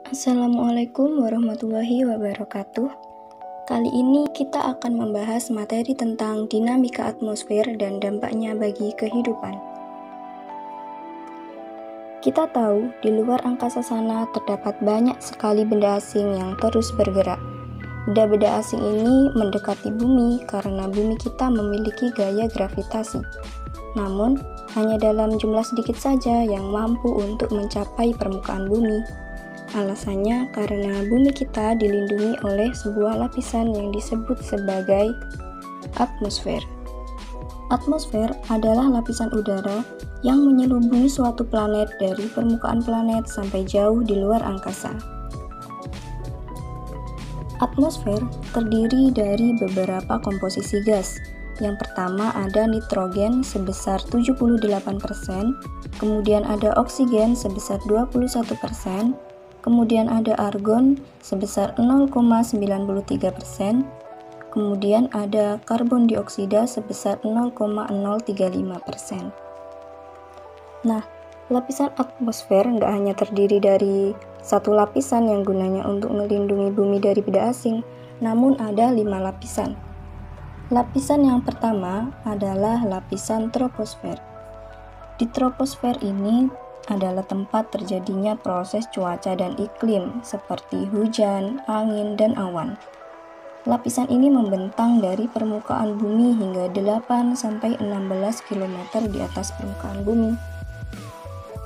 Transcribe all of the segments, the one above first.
Assalamualaikum warahmatullahi wabarakatuh. Kali ini kita akan membahas materi tentang dinamika atmosfer dan dampaknya bagi kehidupan. Kita tahu di luar angkasa sana terdapat banyak sekali benda asing yang terus bergerak. Benda-benda asing ini mendekati bumi karena bumi kita memiliki gaya gravitasi. Namun, hanya dalam jumlah sedikit saja yang mampu untuk mencapai permukaan bumi. Alasannya karena bumi kita dilindungi oleh sebuah lapisan yang disebut sebagai atmosfer. Atmosfer adalah lapisan udara yang menyelubungi suatu planet dari permukaan planet sampai jauh di luar angkasa. Atmosfer terdiri dari beberapa komposisi gas. Yang pertama ada nitrogen sebesar 78%, kemudian ada oksigen sebesar 21%, kemudian ada argon sebesar 0,93%, kemudian ada karbon dioksida sebesar 0,035%. Nah, lapisan atmosfer nggak hanya terdiri dari satu lapisan yang gunanya untuk melindungi bumi dari benda asing, namun ada 5 lapisan. Lapisan yang pertama adalah lapisan troposfer. Di troposfer ini adalah tempat terjadinya proses cuaca dan iklim seperti hujan, angin, dan awan. Lapisan ini membentang dari permukaan bumi hingga 8-16 km di atas permukaan bumi.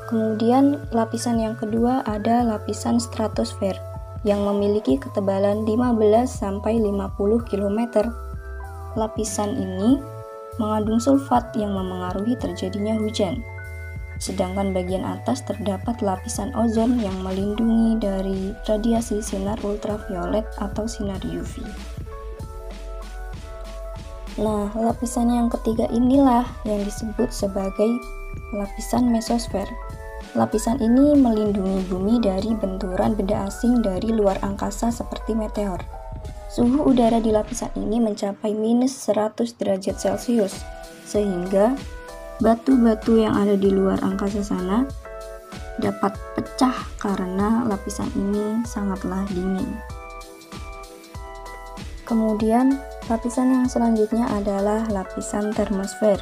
Kemudian lapisan yang kedua ada lapisan stratosfer yang memiliki ketebalan 15-50 km. Lapisan ini mengandung sulfat yang memengaruhi terjadinya hujan. Sedangkan bagian atas terdapat lapisan ozon yang melindungi dari radiasi sinar ultraviolet atau sinar UV. Nah, lapisan yang ketiga inilah yang disebut sebagai lapisan mesosfer. Lapisan ini melindungi bumi dari benturan benda asing dari luar angkasa seperti meteor. Suhu udara di lapisan ini mencapai -100 derajat Celcius, sehingga batu-batu yang ada di luar angkasa sana dapat pecah karena lapisan ini sangatlah dingin. Kemudian, lapisan yang selanjutnya adalah lapisan termosfer.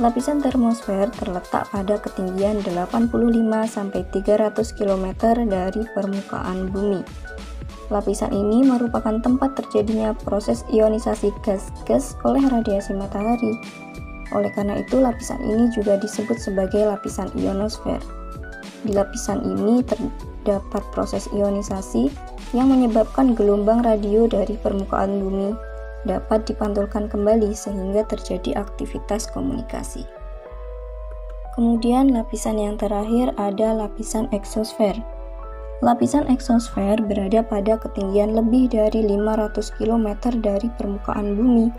Lapisan termosfer terletak pada ketinggian 85-300 km dari permukaan bumi. Lapisan ini merupakan tempat terjadinya proses ionisasi gas-gas oleh radiasi matahari. Oleh karena itu, lapisan ini juga disebut sebagai lapisan ionosfer. Di lapisan ini terdapat proses ionisasi yang menyebabkan gelombang radio dari permukaan bumi dapat dipantulkan kembali sehingga terjadi aktivitas komunikasi. Kemudian lapisan yang terakhir ada lapisan eksosfer. Lapisan eksosfer berada pada ketinggian lebih dari 500 km dari permukaan bumi.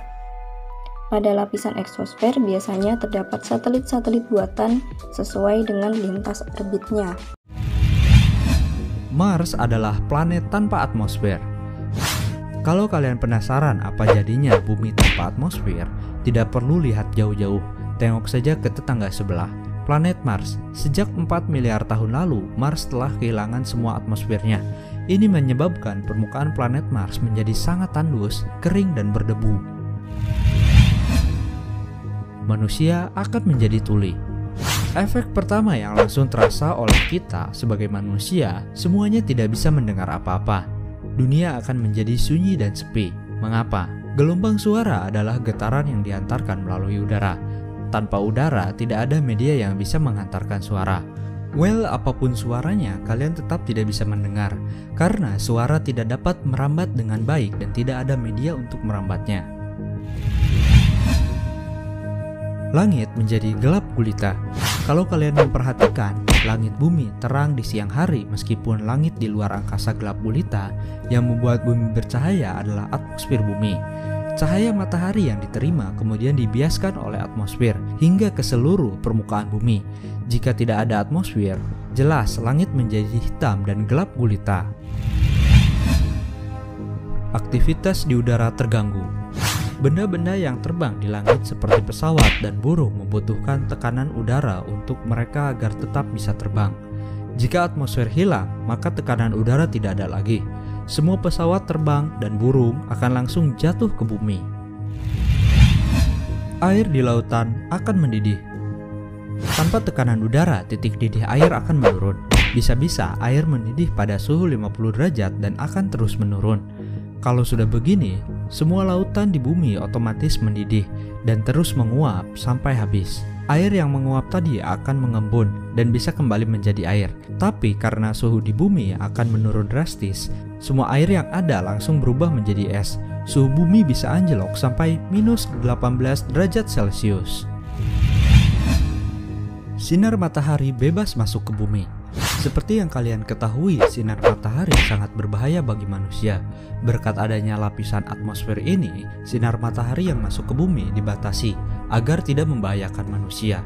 Pada lapisan eksosfer biasanya terdapat satelit-satelit buatan sesuai dengan lintas orbitnya. Mars adalah planet tanpa atmosfer. Kalau kalian penasaran apa jadinya bumi tanpa atmosfer, tidak perlu lihat jauh-jauh, tengok saja ke tetangga sebelah, planet Mars. Sejak 4 miliar tahun lalu, Mars telah kehilangan semua atmosfernya. Ini menyebabkan permukaan planet Mars menjadi sangat tandus, kering, dan berdebu. Manusia akan menjadi tuli. Efek pertama yang langsung terasa oleh kita sebagai manusia, semuanya tidak bisa mendengar apa-apa. Dunia akan menjadi sunyi dan sepi. Mengapa? Gelombang suara adalah getaran yang diantarkan melalui udara. Tanpa udara, tidak ada media yang bisa menghantarkan suara. Well, apapun suaranya, kalian tetap tidak bisa mendengar, karena suara tidak dapat merambat dengan baik dan tidak ada media untuk merambatnya. Langit menjadi gelap gulita. Kalau kalian memperhatikan, langit bumi terang di siang hari meskipun langit di luar angkasa gelap gulita. Yang membuat bumi bercahaya adalah atmosfer bumi. Cahaya matahari yang diterima kemudian dibiaskan oleh atmosfer hingga ke seluruh permukaan bumi. Jika tidak ada atmosfer, jelas langit menjadi hitam dan gelap gulita. Aktivitas di udara terganggu. Benda-benda yang terbang di langit seperti pesawat dan burung membutuhkan tekanan udara untuk mereka agar tetap bisa terbang. Jika atmosfer hilang, maka tekanan udara tidak ada lagi. Semua pesawat terbang dan burung akan langsung jatuh ke bumi. Air di lautan akan mendidih. Tanpa tekanan udara, titik didih air akan menurun. Bisa-bisa air mendidih pada suhu 50 derajat dan akan terus menurun. Kalau sudah begini, semua lautan di bumi otomatis mendidih dan terus menguap sampai habis. Air yang menguap tadi akan mengembun dan bisa kembali menjadi air. Tapi karena suhu di bumi akan menurun drastis, semua air yang ada langsung berubah menjadi es. Suhu bumi bisa anjlok sampai minus 18 derajat Celcius. Sinar matahari bebas masuk ke bumi. Seperti yang kalian ketahui, sinar matahari sangat berbahaya bagi manusia. Berkat adanya lapisan atmosfer ini, sinar matahari yang masuk ke bumi dibatasi agar tidak membahayakan manusia.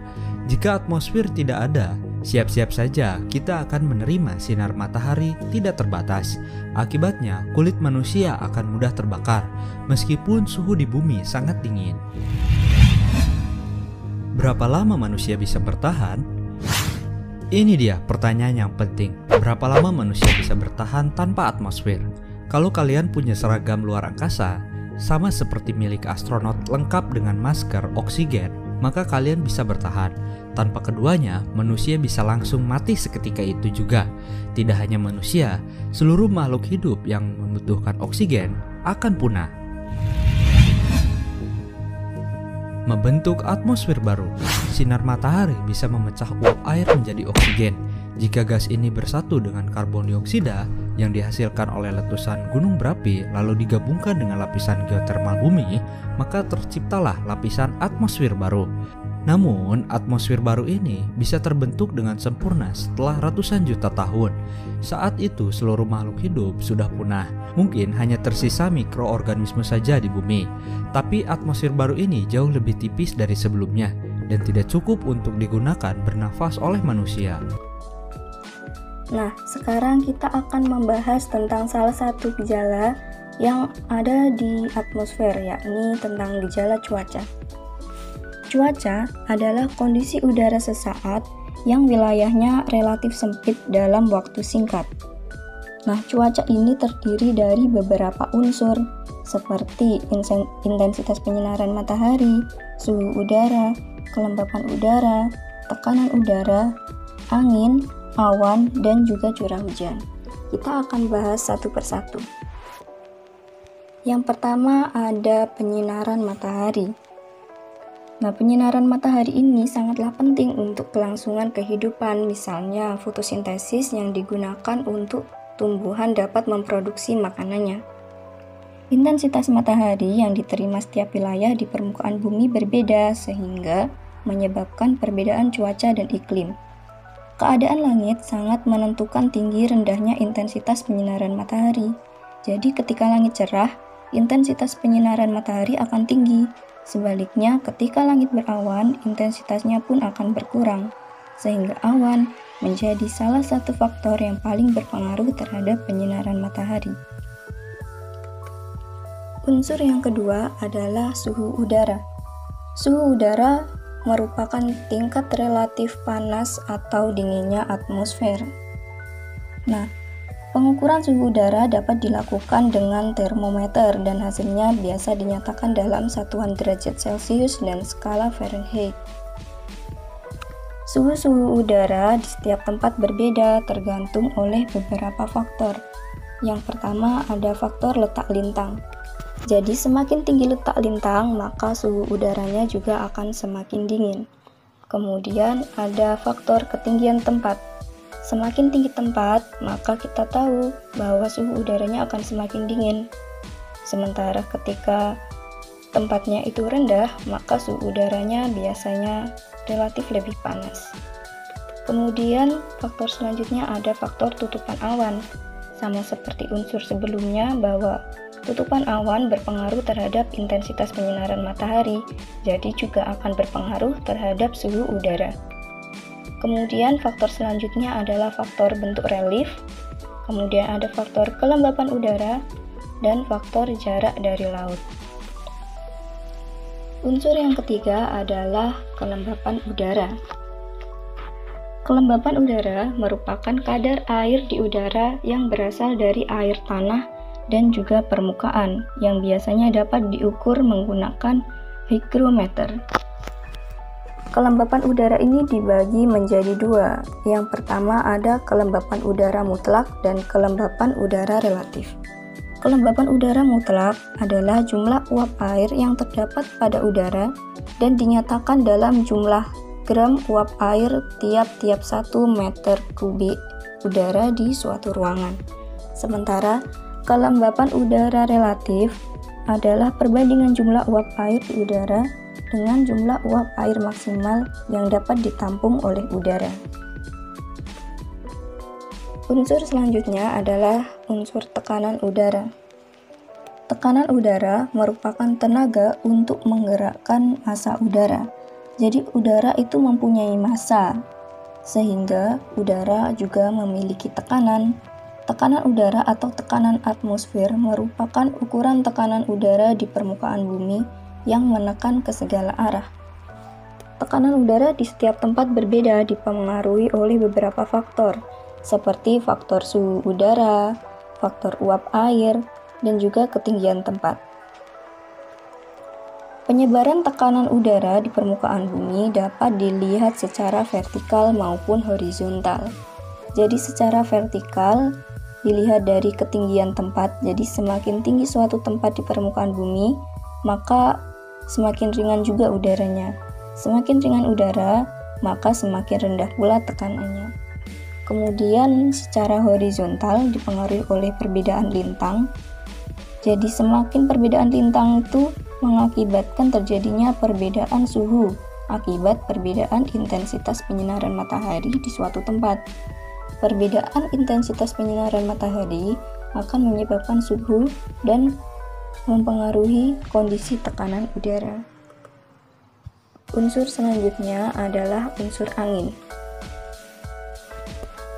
Jika atmosfer tidak ada, siap-siap saja kita akan menerima sinar matahari tidak terbatas. Akibatnya, kulit manusia akan mudah terbakar, meskipun suhu di bumi sangat dingin. Berapa lama manusia bisa bertahan? Ini dia pertanyaan yang penting. Berapa lama manusia bisa bertahan tanpa atmosfer? Kalau kalian punya seragam luar angkasa, sama seperti milik astronot lengkap dengan masker oksigen, maka kalian bisa bertahan. Tanpa keduanya, manusia bisa langsung mati seketika itu juga. Tidak hanya manusia, seluruh makhluk hidup yang membutuhkan oksigen akan punah. Membentuk atmosfer baru. Sinar matahari bisa memecah uap air menjadi oksigen. Jika gas ini bersatu dengan karbon dioksida yang dihasilkan oleh letusan gunung berapi lalu digabungkan dengan lapisan geotermal bumi, maka terciptalah lapisan atmosfer baru. Namun, atmosfer baru ini bisa terbentuk dengan sempurna setelah ratusan juta tahun. Saat itu, seluruh makhluk hidup sudah punah. Mungkin hanya tersisa mikroorganisme saja di bumi. Tapi atmosfer baru ini jauh lebih tipis dari sebelumnya dan tidak cukup untuk digunakan bernafas oleh manusia. Nah, sekarang kita akan membahas tentang salah satu gejala yang ada di atmosfer, yakni tentang gejala cuaca. Cuaca adalah kondisi udara sesaat yang wilayahnya relatif sempit dalam waktu singkat. Nah, cuaca ini terdiri dari beberapa unsur seperti intensitas penyinaran matahari, suhu udara, kelembapan udara, tekanan udara, angin, awan, dan juga curah hujan. Kita akan bahas satu persatu. Yang pertama ada penyinaran matahari. Nah, penyinaran matahari ini sangatlah penting untuk kelangsungan kehidupan, misalnya fotosintesis yang digunakan untuk tumbuhan dapat memproduksi makanannya. Intensitas matahari yang diterima setiap wilayah di permukaan bumi berbeda, sehingga menyebabkan perbedaan cuaca dan iklim. Keadaan langit sangat menentukan tinggi rendahnya intensitas penyinaran matahari. Jadi ketika langit cerah, intensitas penyinaran matahari akan tinggi. Sebaliknya, ketika langit berawan, intensitasnya pun akan berkurang, sehingga awan menjadi salah satu faktor yang paling berpengaruh terhadap penyinaran matahari. Unsur yang kedua adalah suhu udara. Suhu udara merupakan tingkat relatif panas atau dinginnya atmosfer. Nah, pengukuran suhu udara dapat dilakukan dengan termometer dan hasilnya biasa dinyatakan dalam satuan derajat Celcius dan skala Fahrenheit. Suhu udara di setiap tempat berbeda tergantung oleh beberapa faktor. Yang pertama ada faktor letak lintang. Jadi semakin tinggi letak lintang, maka suhu udaranya juga akan semakin dingin. Kemudian ada faktor ketinggian tempat. Semakin tinggi tempat, maka kita tahu bahwa suhu udaranya akan semakin dingin. Sementara ketika tempatnya itu rendah, maka suhu udaranya biasanya relatif lebih panas. Kemudian faktor selanjutnya ada faktor tutupan awan. Sama seperti unsur sebelumnya bahwa tutupan awan berpengaruh terhadap intensitas penyinaran matahari, jadi juga akan berpengaruh terhadap suhu udara. Kemudian faktor selanjutnya adalah faktor bentuk relief, kemudian ada faktor kelembapan udara, dan faktor jarak dari laut. Unsur yang ketiga adalah kelembapan udara. Kelembapan udara merupakan kadar air di udara yang berasal dari air tanah dan juga permukaan yang biasanya dapat diukur menggunakan hygrometer. Kelembapan udara ini dibagi menjadi dua. Yang pertama ada kelembapan udara mutlak dan kelembapan udara relatif. Kelembapan udara mutlak adalah jumlah uap air yang terdapat pada udara dan dinyatakan dalam jumlah gram uap air tiap-tiap 1 meter kubik udara di suatu ruangan. Sementara kelembapan udara relatif adalah perbandingan jumlah uap air di udara dengan jumlah uap air maksimal yang dapat ditampung oleh udara. Unsur selanjutnya adalah unsur tekanan udara. Tekanan udara merupakan tenaga untuk menggerakkan massa udara. Jadi udara itu mempunyai massa, sehingga udara juga memiliki tekanan. Tekanan udara atau tekanan atmosfer merupakan ukuran tekanan udara di permukaan bumi yang menekan ke segala arah. Tekanan udara di setiap tempat berbeda dipengaruhi oleh beberapa faktor, seperti faktor suhu udara, faktor uap air, dan juga ketinggian tempat. Penyebaran tekanan udara di permukaan bumi dapat dilihat secara vertikal maupun horizontal. Jadi secara vertikal dilihat dari ketinggian tempat. Jadi semakin tinggi suatu tempat di permukaan bumi, maka semakin ringan juga udaranya. Semakin ringan udara, maka semakin rendah pula tekanannya. Kemudian secara horizontal dipengaruhi oleh perbedaan lintang. Jadi semakin perbedaan lintang itu mengakibatkan terjadinya perbedaan suhu akibat perbedaan intensitas penyinaran matahari di suatu tempat. Perbedaan intensitas penyinaran matahari akan menyebabkan suhu dan mempengaruhi kondisi tekanan udara. Unsur selanjutnya adalah unsur angin.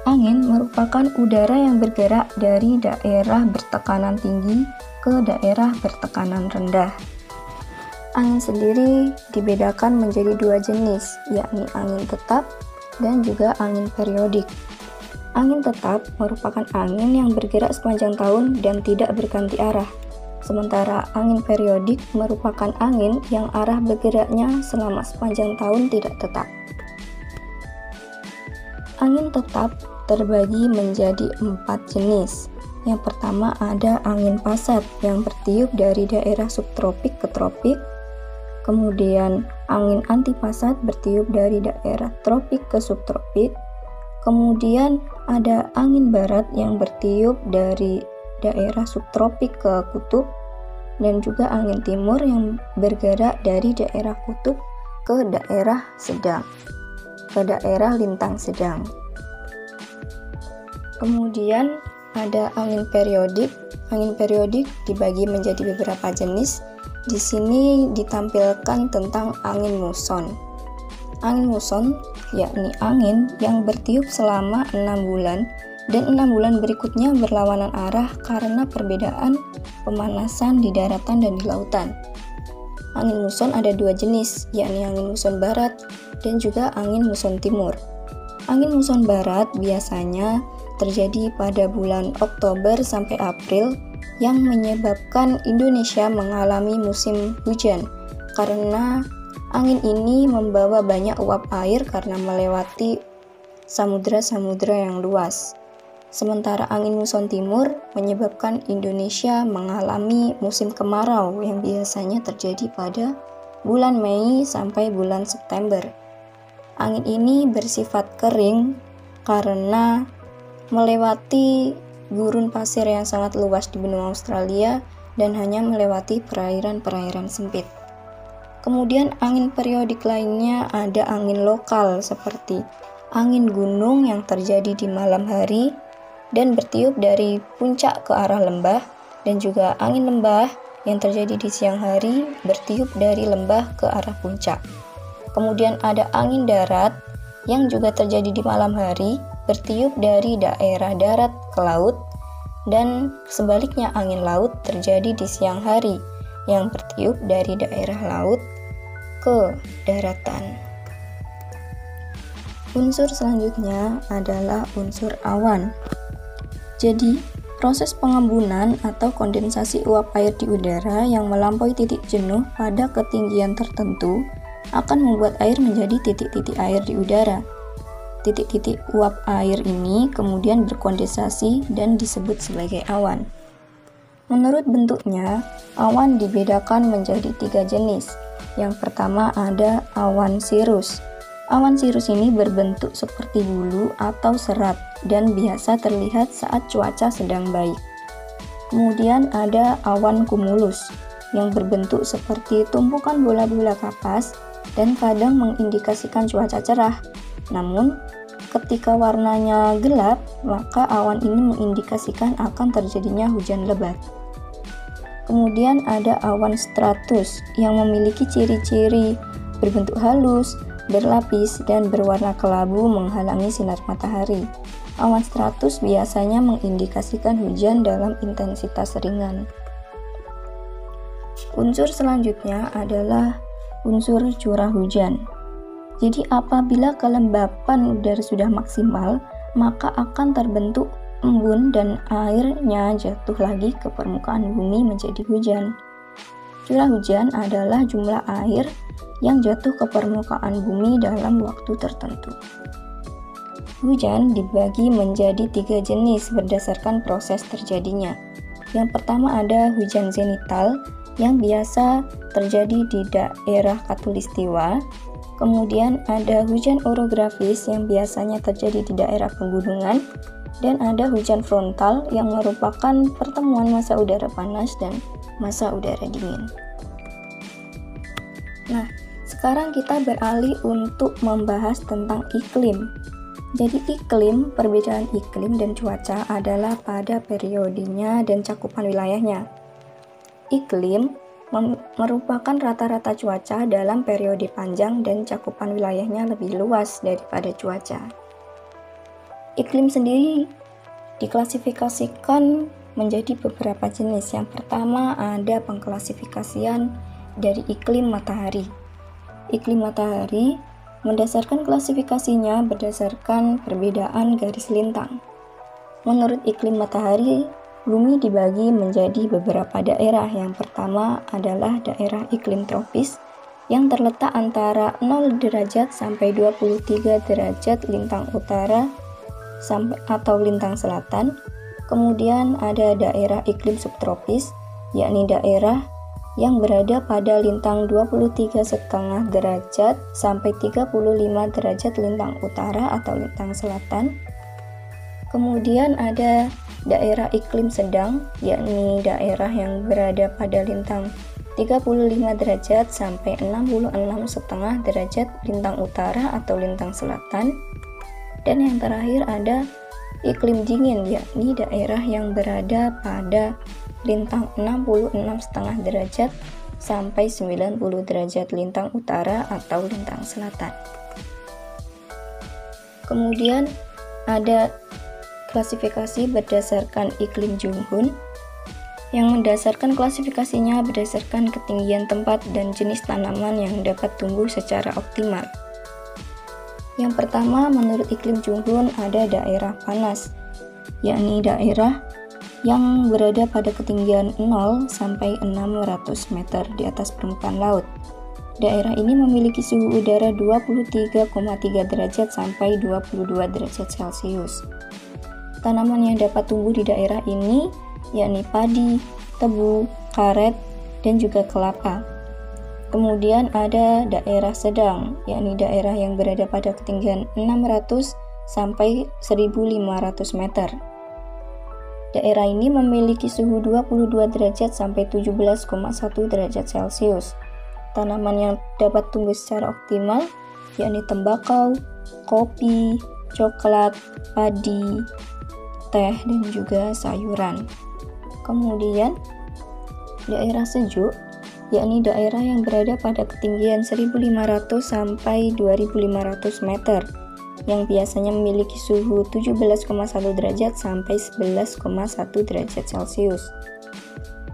Angin merupakan udara yang bergerak dari daerah bertekanan tinggi ke daerah bertekanan rendah. Angin sendiri dibedakan menjadi dua jenis, yakni angin tetap dan juga angin periodik. Angin tetap merupakan angin yang bergerak sepanjang tahun dan tidak berganti arah. Sementara angin periodik merupakan angin yang arah bergeraknya selama sepanjang tahun tidak tetap. Angin tetap terbagi menjadi 4 jenis. Yang pertama ada angin pasat yang bertiup dari daerah subtropik ke tropik. Kemudian angin antipasat bertiup dari daerah tropik ke subtropik. Kemudian ada angin barat yang bertiup dari daerah subtropik ke kutub. Dan juga angin timur yang bergerak dari daerah kutub ke daerah sedang, ke daerah lintang sedang. Kemudian ada angin periodik. Angin periodik dibagi menjadi beberapa jenis. Di sini ditampilkan tentang angin muson. Angin muson yakni angin yang bertiup selama 6 bulan dan 6 bulan berikutnya berlawanan arah karena perbedaan pemanasan di daratan dan di lautan. Angin muson ada 2 jenis, yakni angin muson barat dan juga angin muson timur. Angin muson barat biasanya terjadi pada bulan Oktober sampai April yang menyebabkan Indonesia mengalami musim hujan karena angin ini membawa banyak uap air karena melewati samudra-samudra yang luas. Sementara angin muson timur menyebabkan Indonesia mengalami musim kemarau yang biasanya terjadi pada bulan Mei sampai bulan September. Angin ini bersifat kering karena melewati gurun pasir yang sangat luas di benua Australia dan hanya melewati perairan-perairan sempit. Kemudian angin periodik lainnya ada angin lokal seperti angin gunung yang terjadi di malam hari dan bertiup dari puncak ke arah lembah, dan juga angin lembah yang terjadi di siang hari bertiup dari lembah ke arah puncak. Kemudian ada angin darat yang juga terjadi di malam hari bertiup dari daerah darat ke laut, dan sebaliknya angin laut terjadi di siang hari yang bertiup dari daerah laut ke daratan. Unsur selanjutnya adalah unsur awan. Jadi, proses pengembunan atau kondensasi uap air di udara yang melampaui titik jenuh pada ketinggian tertentu akan membuat air menjadi titik-titik air di udara. Titik-titik uap air ini kemudian berkondensasi dan disebut sebagai awan. Menurut bentuknya, awan dibedakan menjadi 3 jenis. Yang pertama ada awan sirus. Awan sirus ini berbentuk seperti bulu atau serat dan biasa terlihat saat cuaca sedang baik. Kemudian ada awan cumulus yang berbentuk seperti tumpukan bola-bola kapas dan kadang mengindikasikan cuaca cerah. Namun, ketika warnanya gelap, maka awan ini mengindikasikan akan terjadinya hujan lebat. Kemudian ada awan stratus yang memiliki ciri-ciri berbentuk halus, berlapis, dan berwarna kelabu menghalangi sinar matahari. Awan stratus biasanya mengindikasikan hujan dalam intensitas ringan. Unsur selanjutnya adalah unsur curah hujan. Jadi apabila kelembapan udara sudah maksimal, maka akan terbentuk embun dan airnya jatuh lagi ke permukaan bumi menjadi hujan. Curah hujan adalah jumlah air yang jatuh ke permukaan bumi dalam waktu tertentu. Hujan dibagi menjadi 3 jenis berdasarkan proses terjadinya. Yang pertama ada hujan zenital yang biasa terjadi di daerah Khatulistiwa. Kemudian ada hujan orografis yang biasanya terjadi di daerah pegunungan. Dan ada hujan frontal yang merupakan pertemuan massa udara panas dan massa udara dingin. Nah, sekarang kita beralih untuk membahas tentang iklim. Jadi iklim, perbedaan iklim dan cuaca adalah pada periodenya dan cakupan wilayahnya. Iklim merupakan rata-rata cuaca dalam periode panjang dan cakupan wilayahnya lebih luas daripada cuaca. Iklim sendiri diklasifikasikan menjadi beberapa jenis. Yang pertama ada pengklasifikasian dari iklim matahari. Iklim matahari mendasarkan klasifikasinya berdasarkan perbedaan garis lintang. Menurut iklim matahari, bumi dibagi menjadi beberapa daerah. Yang pertama adalah daerah iklim tropis yang terletak antara 0 derajat sampai 23 derajat lintang utara atau lintang selatan. Kemudian ada daerah iklim subtropis, yakni daerah yang berada pada lintang 23,5 derajat sampai 35 derajat lintang utara atau lintang selatan. Kemudian ada daerah iklim sedang, yakni daerah yang berada pada lintang 35 derajat sampai 66,5 derajat lintang utara atau lintang selatan. Dan yang terakhir ada iklim dingin, yakni daerah yang berada pada lintang 66,5 derajat sampai 90 derajat lintang utara atau lintang selatan. Kemudian ada klasifikasi berdasarkan iklim Junghun yang mendasarkan klasifikasinya berdasarkan ketinggian tempat dan jenis tanaman yang dapat tumbuh secara optimal. Yang pertama, menurut iklim Junghun ada daerah panas, yakni daerah yang berada pada ketinggian 0 sampai 600 meter di atas permukaan laut. Daerah ini memiliki suhu udara 23,3 derajat sampai 22 derajat Celcius. Tanaman yang dapat tumbuh di daerah ini yakni padi, tebu, karet, dan juga kelapa. Kemudian ada daerah sedang, yakni daerah yang berada pada ketinggian 600 sampai 1500 meter. Daerah ini memiliki suhu 22 derajat sampai 17,1 derajat Celcius. Tanaman yang dapat tumbuh secara optimal yakni tembakau, kopi, coklat, padi, teh, dan juga sayuran. Kemudian daerah sejuk yakni daerah yang berada pada ketinggian 1500 sampai 2500 meter yang biasanya memiliki suhu 17,1 derajat sampai 11,1 derajat Celcius.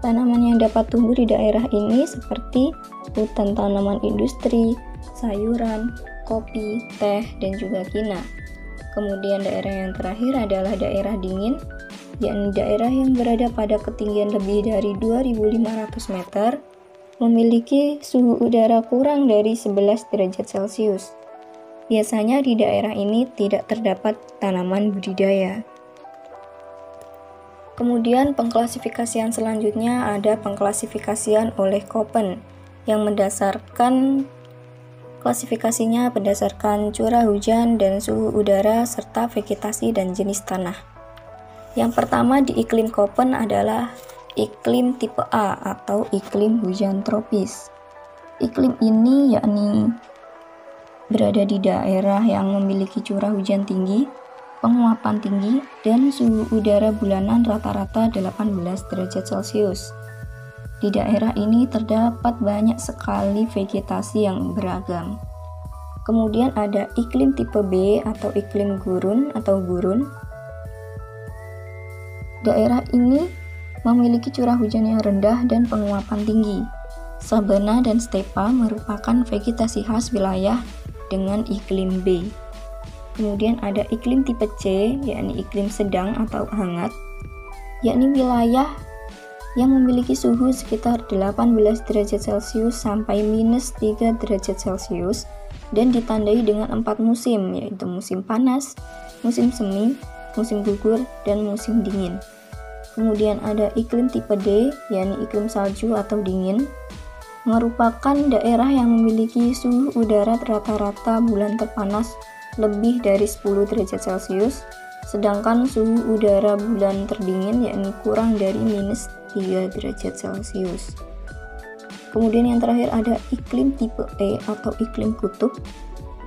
Tanaman yang dapat tumbuh di daerah ini seperti hutan tanaman industri, sayuran, kopi, teh, dan juga kina. Kemudian daerah yang terakhir adalah daerah dingin, yakni daerah yang berada pada ketinggian lebih dari 2.500 meter, memiliki suhu udara kurang dari 11 derajat Celcius. Biasanya di daerah ini tidak terdapat tanaman budidaya. Kemudian pengklasifikasian selanjutnya ada pengklasifikasian oleh Köppen yang mendasarkan klasifikasinya berdasarkan curah hujan dan suhu udara serta vegetasi dan jenis tanah. Yang pertama di iklim Köppen adalah iklim tipe A atau iklim hujan tropis. Iklim ini yakni berada di daerah yang memiliki curah hujan tinggi, penguapan tinggi, dan suhu udara bulanan rata-rata 18 derajat Celcius. Di daerah ini terdapat banyak sekali vegetasi yang beragam. Kemudian ada iklim tipe B atau iklim gurun atau gurun. Daerah ini memiliki curah hujan yang rendah dan penguapan tinggi. Sabana dan stepa merupakan vegetasi khas wilayah dengan iklim B. Kemudian ada iklim tipe C, yakni iklim sedang atau hangat, yakni wilayah yang memiliki suhu sekitar 18 derajat Celcius sampai minus 3 derajat Celcius dan ditandai dengan 4 musim, yaitu musim panas, musim semi, musim gugur, dan musim dingin. Kemudian ada iklim tipe D, yakni iklim salju atau dingin, merupakan daerah yang memiliki suhu udara rata-rata bulan terpanas lebih dari 10 derajat Celcius, sedangkan suhu udara bulan terdingin yakni kurang dari minus 3 derajat Celcius. Kemudian yang terakhir ada iklim tipe E atau iklim kutub,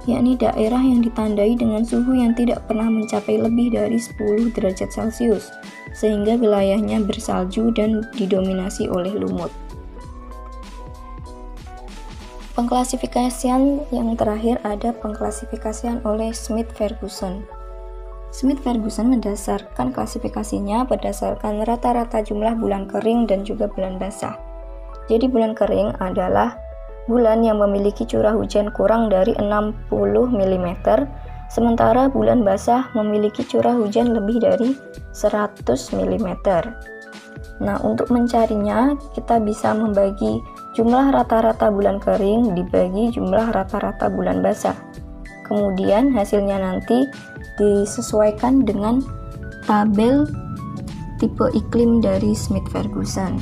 yakni daerah yang ditandai dengan suhu yang tidak pernah mencapai lebih dari 10 derajat Celcius, sehingga wilayahnya bersalju dan didominasi oleh lumut. Pengklasifikasian yang terakhir ada pengklasifikasian oleh Smith-Ferguson. Smith-Ferguson mendasarkan klasifikasinya berdasarkan rata-rata jumlah bulan kering dan juga bulan basah. Jadi bulan kering adalah bulan yang memiliki curah hujan kurang dari 60 mm, sementara bulan basah memiliki curah hujan lebih dari 100 mm. Nah, untuk mencarinya, kita bisa membagi jumlah rata-rata bulan kering dibagi jumlah rata-rata bulan basah. Kemudian hasilnya nanti disesuaikan dengan tabel tipe iklim dari Smith-Ferguson.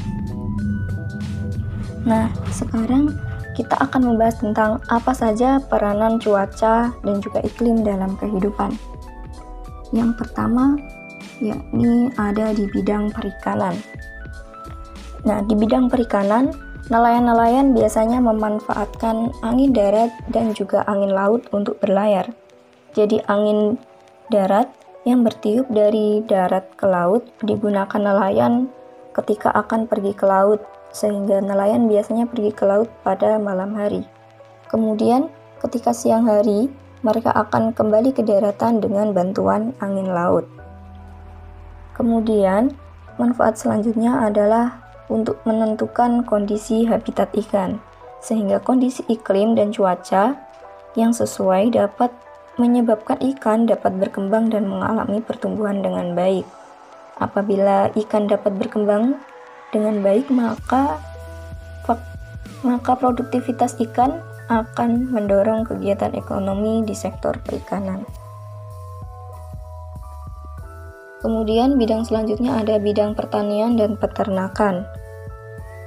Nah, sekarang kita akan membahas tentang apa saja peranan cuaca dan juga iklim dalam kehidupan. Yang pertama, yakni ada di bidang perikanan. Nah, di bidang perikanan, nelayan-nelayan biasanya memanfaatkan angin darat dan juga angin laut untuk berlayar. Jadi angin darat yang bertiup dari darat ke laut digunakan nelayan ketika akan pergi ke laut, sehingga nelayan biasanya pergi ke laut pada malam hari. Kemudian ketika siang hari, mereka akan kembali ke daratan dengan bantuan angin laut. Kemudian manfaat selanjutnya adalah untuk menentukan kondisi habitat ikan, sehingga kondisi iklim dan cuaca yang sesuai dapat menyebabkan ikan dapat berkembang dan mengalami pertumbuhan dengan baik. Apabila ikan dapat berkembang dengan baik, maka produktivitas ikan akan mendorong kegiatan ekonomi di sektor perikanan. Kemudian bidang selanjutnya ada bidang pertanian dan peternakan.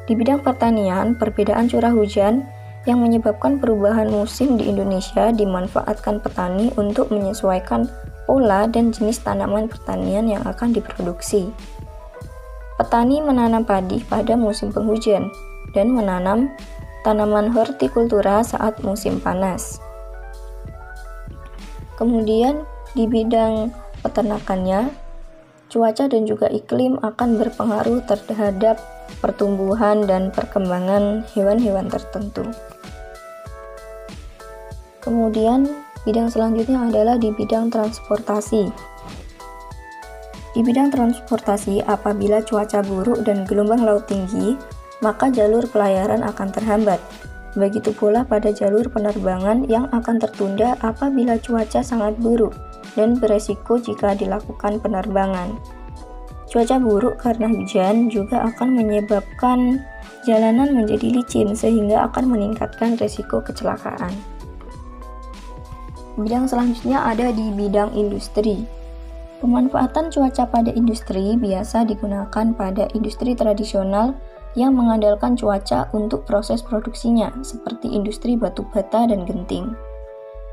Di bidang pertanian, perbedaan curah hujan yang menyebabkan perubahan musim di Indonesia dimanfaatkan petani untuk menyesuaikan pola dan jenis tanaman pertanian yang akan diproduksi. Petani menanam padi pada musim penghujan dan menanam tanaman hortikultura saat musim panas. Kemudian di bidang peternakannya, cuaca dan juga iklim akan berpengaruh terhadap pertumbuhan dan perkembangan hewan-hewan tertentu. Kemudian bidang selanjutnya adalah di bidang transportasi. Di bidang transportasi, apabila cuaca buruk dan gelombang laut tinggi, maka jalur pelayaran akan terhambat. Begitu pula pada jalur penerbangan yang akan tertunda apabila cuaca sangat buruk dan beresiko jika dilakukan penerbangan. Cuaca buruk karena hujan juga akan menyebabkan jalanan menjadi licin sehingga akan meningkatkan resiko kecelakaan. Bidang selanjutnya ada di bidang industri. Pemanfaatan cuaca pada industri biasa digunakan pada industri tradisional yang mengandalkan cuaca untuk proses produksinya, seperti industri batu bata dan genting.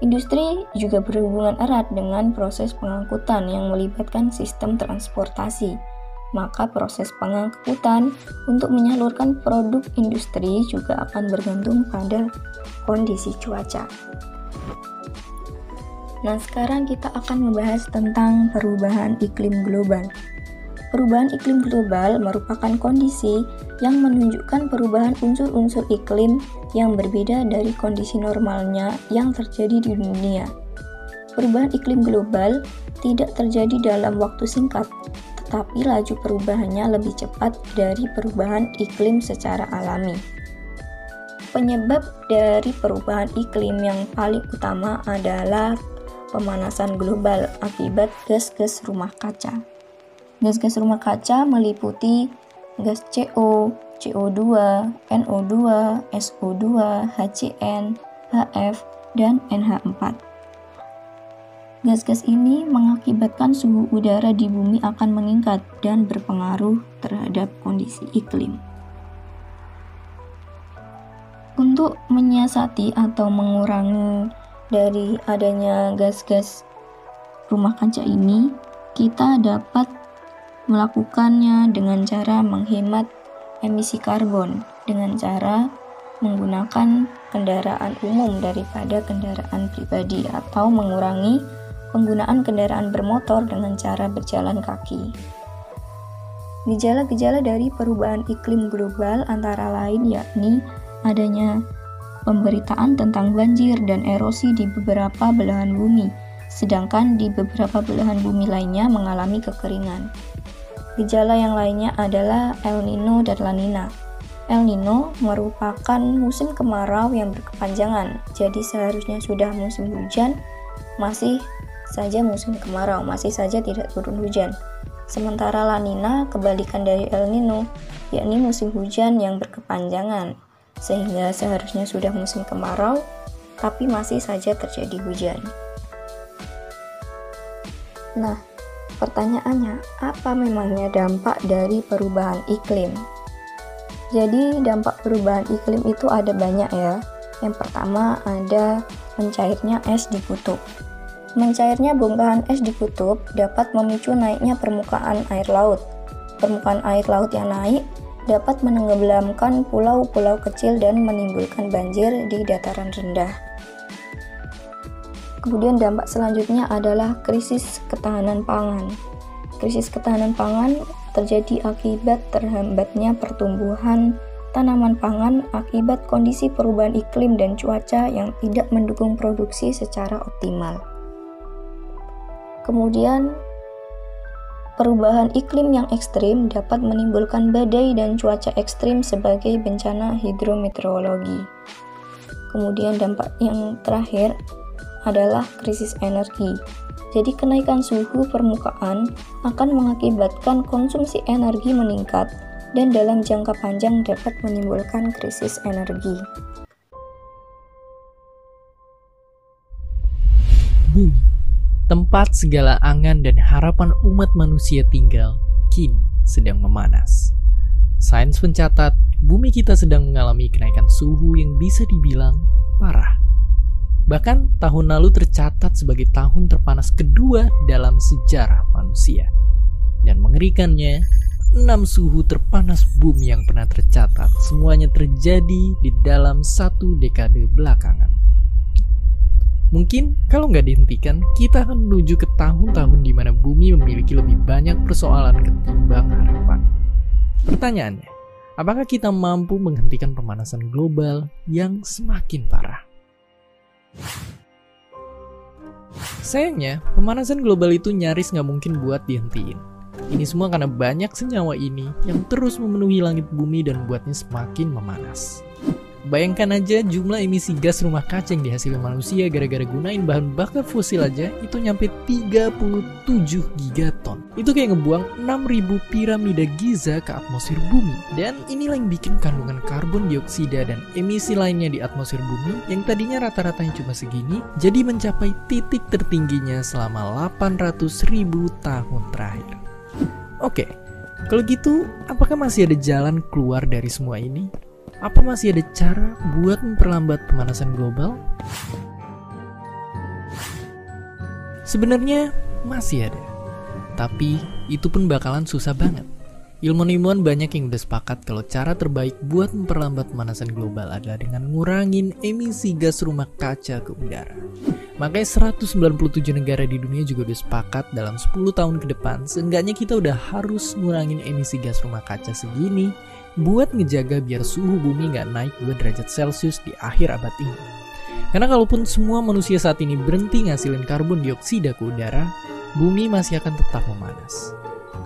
Industri juga berhubungan erat dengan proses pengangkutan yang melibatkan sistem transportasi. Maka proses pengangkutan untuk menyalurkan produk industri juga akan bergantung pada kondisi cuaca. Nah, sekarang kita akan membahas tentang perubahan iklim global. Perubahan iklim global merupakan kondisi yang menunjukkan perubahan unsur-unsur iklim yang berbeda dari kondisi normalnya yang terjadi di dunia. Perubahan iklim global tidak terjadi dalam waktu singkat, tetapi laju perubahannya lebih cepat dari perubahan iklim secara alami. Penyebab dari perubahan iklim yang paling utama adalah pemanasan global akibat gas-gas rumah kaca. Gas-gas rumah kaca meliputi gas CO, CO2, NO2, SO2, HCN, HF, dan NH4. Gas-gas ini mengakibatkan suhu udara di bumi akan meningkat dan berpengaruh terhadap kondisi iklim. Untuk menyiasati atau mengurangi dari adanya gas-gas rumah kaca ini, kita dapat melakukannya dengan cara menghemat emisi karbon, dengan cara menggunakan kendaraan umum daripada kendaraan pribadi, atau mengurangi penggunaan kendaraan bermotor dengan cara berjalan kaki. Gejala-gejala dari perubahan iklim global antara lain yakni adanya pemberitaan tentang banjir dan erosi di beberapa belahan bumi, sedangkan di beberapa belahan bumi lainnya mengalami kekeringan. Gejala yang lainnya adalah El Nino dan La Nina. El Nino merupakan musim kemarau yang berkepanjangan, jadi seharusnya sudah musim hujan, masih saja musim kemarau, masih saja tidak turun hujan. Sementara La Nina kebalikan dari El Nino, yakni musim hujan yang berkepanjangan, sehingga seharusnya sudah musim kemarau, tapi masih saja terjadi hujan. Nah, pertanyaannya, apa memangnya dampak dari perubahan iklim? Jadi, dampak perubahan iklim itu ada banyak ya. Yang pertama ada mencairnya es di kutub. Mencairnya bongkahan es di kutub dapat memicu naiknya permukaan air laut. Permukaan air laut yang naik dapat menenggelamkan pulau-pulau kecil dan menimbulkan banjir di dataran rendah. Kemudian dampak selanjutnya adalah krisis ketahanan pangan. Krisis ketahanan pangan terjadi akibat terhambatnya pertumbuhan tanaman pangan akibat kondisi perubahan iklim dan cuaca yang tidak mendukung produksi secara optimal. Kemudian, perubahan iklim yang ekstrim dapat menimbulkan badai dan cuaca ekstrim sebagai bencana hidrometeorologi. Kemudian dampak yang terakhir adalah krisis energi. Jadi kenaikan suhu permukaan akan mengakibatkan konsumsi energi meningkat dan dalam jangka panjang dapat menimbulkan krisis energi. Bumi, tempat segala angan dan harapan umat manusia tinggal, kini sedang memanas. Sains mencatat, bumi kita sedang mengalami kenaikan suhu yang bisa dibilang parah. Bahkan tahun lalu tercatat sebagai tahun terpanas kedua dalam sejarah manusia. Dan mengerikannya, 6 suhu terpanas bumi yang pernah tercatat semuanya terjadi di dalam 1 dekade belakangan. Mungkin kalau nggak dihentikan, kita akan menuju ke tahun-tahun di mana bumi memiliki lebih banyak persoalan ketimbang harapan. Pertanyaannya, apakah kita mampu menghentikan pemanasan global yang semakin parah? Sayangnya, pemanasan global itu nyaris nggak mungkin buat dihentiin. Ini semua karena banyak senyawa ini yang terus memenuhi langit bumi dan membuatnya semakin memanas. Bayangkan aja jumlah emisi gas rumah kaca yang dihasilkan manusia gara-gara gunain bahan bakar fosil aja itu nyampe 37 gigaton. Itu kayak ngebuang 6.000 piramida Giza ke atmosfer bumi. Dan inilah yang bikin kandungan karbon dioksida dan emisi lainnya di atmosfer bumi yang tadinya rata-ratanya cuma segini, jadi mencapai titik tertingginya selama 800.000 tahun terakhir. Oke, kalau gitu apakah masih ada jalan keluar dari semua ini? Apa masih ada cara buat memperlambat pemanasan global? Sebenarnya masih ada, tapi itu pun bakalan susah banget. Ilmuwan banyak yang udah sepakat kalau cara terbaik buat memperlambat pemanasan global adalah dengan ngurangin emisi gas rumah kaca ke udara. Makanya 197 negara di dunia juga udah sepakat dalam 10 tahun ke depan seenggaknya kita udah harus ngurangin emisi gas rumah kaca segini buat ngejaga biar suhu bumi nggak naik 2 derajat Celcius di akhir abad ini. Karena kalaupun semua manusia saat ini berhenti ngasilin karbon dioksida ke udara, bumi masih akan tetap memanas.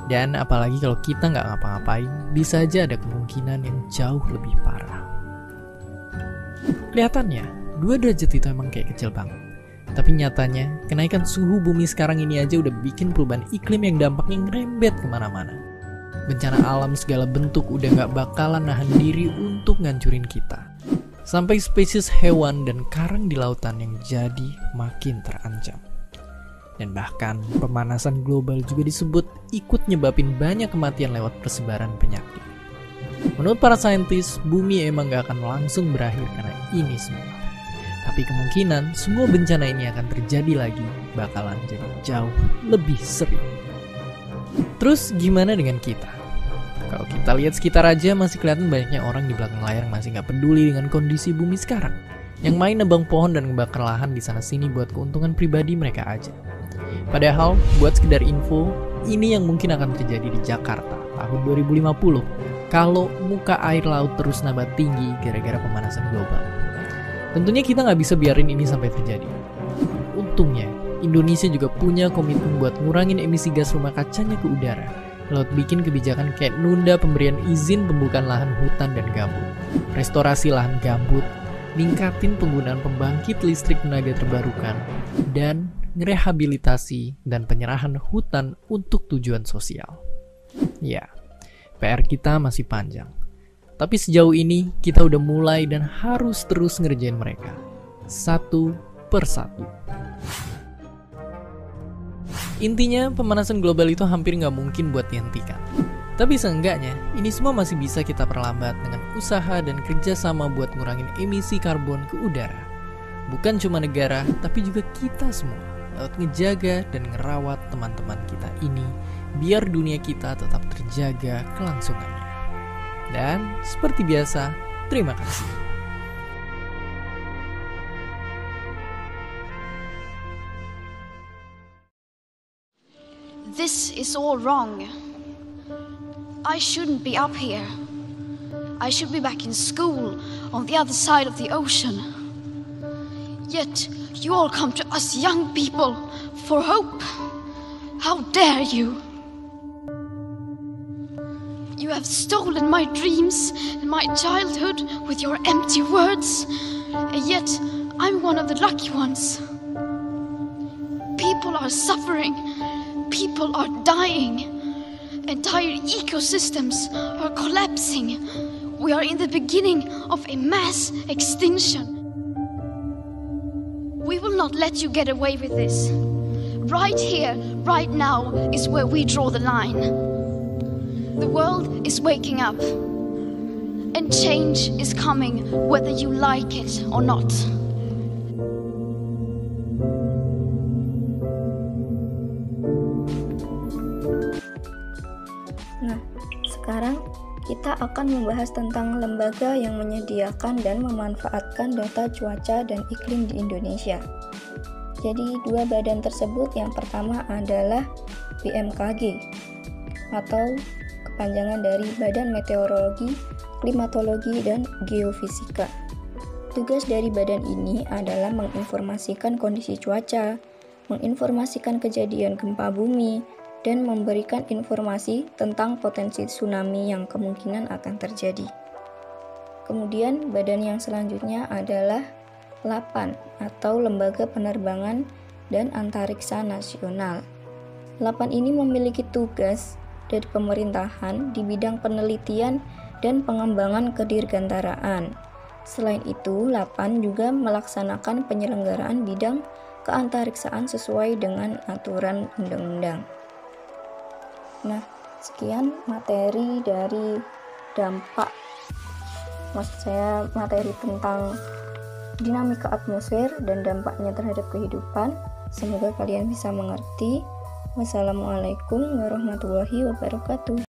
Dan apalagi kalau kita nggak ngapa-ngapain, bisa aja ada kemungkinan yang jauh lebih parah. Kelihatannya, 2 derajat itu emang kayak kecil banget. Tapi nyatanya, kenaikan suhu bumi sekarang ini aja udah bikin perubahan iklim yang dampaknya ngerembet kemana-mana. Bencana alam segala bentuk udah gak bakalan nahan diri untuk ngancurin kita. Sampai spesies hewan dan karang di lautan yang jadi makin terancam. Dan bahkan pemanasan global juga disebut ikut nyebabin banyak kematian lewat persebaran penyakit. Menurut para saintis, bumi emang gak akan langsung berakhir karena ini semua. Tapi kemungkinan semua bencana ini akan terjadi lagi bakalan jadi jauh lebih sering. Terus gimana dengan kita? Kalau kita lihat sekitar aja masih kelihatan banyaknya orang di belakang layar masih gak peduli dengan kondisi bumi sekarang. Yang main nebang pohon dan ngebakar lahan di sana sini buat keuntungan pribadi mereka aja. Padahal buat sekedar info, ini yang mungkin akan terjadi di Jakarta tahun 2050 kalau muka air laut terus nambah tinggi gara-gara pemanasan global. Tentunya kita nggak bisa biarin ini sampai terjadi. Untungnya, Indonesia juga punya komitmen buat ngurangin emisi gas rumah kacanya ke udara lewat bikin kebijakan kayak nunda pemberian izin pembukaan lahan hutan dan gambut, restorasi lahan gambut, ningkatin penggunaan pembangkit listrik tenaga terbarukan, dan ngerehabilitasi dan penyerahan hutan untuk tujuan sosial. Ya, PR kita masih panjang. Tapi sejauh ini kita udah mulai dan harus terus ngerjain mereka. Satu persatu. Intinya pemanasan global itu hampir nggak mungkin buat dihentikan. Tapi seenggaknya ini semua masih bisa kita perlambat dengan usaha dan kerjasama buat ngurangin emisi karbon ke udara. Bukan cuma negara, tapi juga kita semua. Lewat ngejaga dan ngerawat teman-teman kita ini biar dunia kita tetap terjaga kelangsungannya. Dan seperti biasa, terima kasih. This is all wrong. I shouldn't be up here. I should be back in school on the other side of the ocean. Yet you all come to us young people for hope. How dare you? You have stolen my dreams and my childhood with your empty words, and yet I'm one of the lucky ones. People are suffering, people are dying, entire ecosystems are collapsing. We are in the beginning of a mass extinction. We will not let you get away with this. Right here, right now is where we draw the line. The world is waking up, and change is coming whether you like it or not. Nah, sekarang kita akan membahas tentang lembaga yang menyediakan dan memanfaatkan data cuaca dan iklim di Indonesia. Jadi, dua badan tersebut yang pertama adalah BMKG atau kepanjangan dari Badan Meteorologi, Klimatologi, dan Geofisika. Tugas dari badan ini adalah menginformasikan kondisi cuaca, menginformasikan kejadian gempa bumi, dan memberikan informasi tentang potensi tsunami yang kemungkinan akan terjadi. Kemudian badan yang selanjutnya adalah LAPAN atau Lembaga Penerbangan dan Antariksa Nasional. LAPAN ini memiliki tugas dari pemerintahan di bidang penelitian dan pengembangan kedirgantaraan. Selain itu, LAPAN juga melaksanakan penyelenggaraan bidang keantariksaan sesuai dengan aturan undang-undang. Nah, sekian materi dari dampak, maksud saya materi tentang dinamika atmosfer dan dampaknya terhadap kehidupan. Semoga kalian bisa mengerti. Wassalamualaikum warahmatullahi wabarakatuh.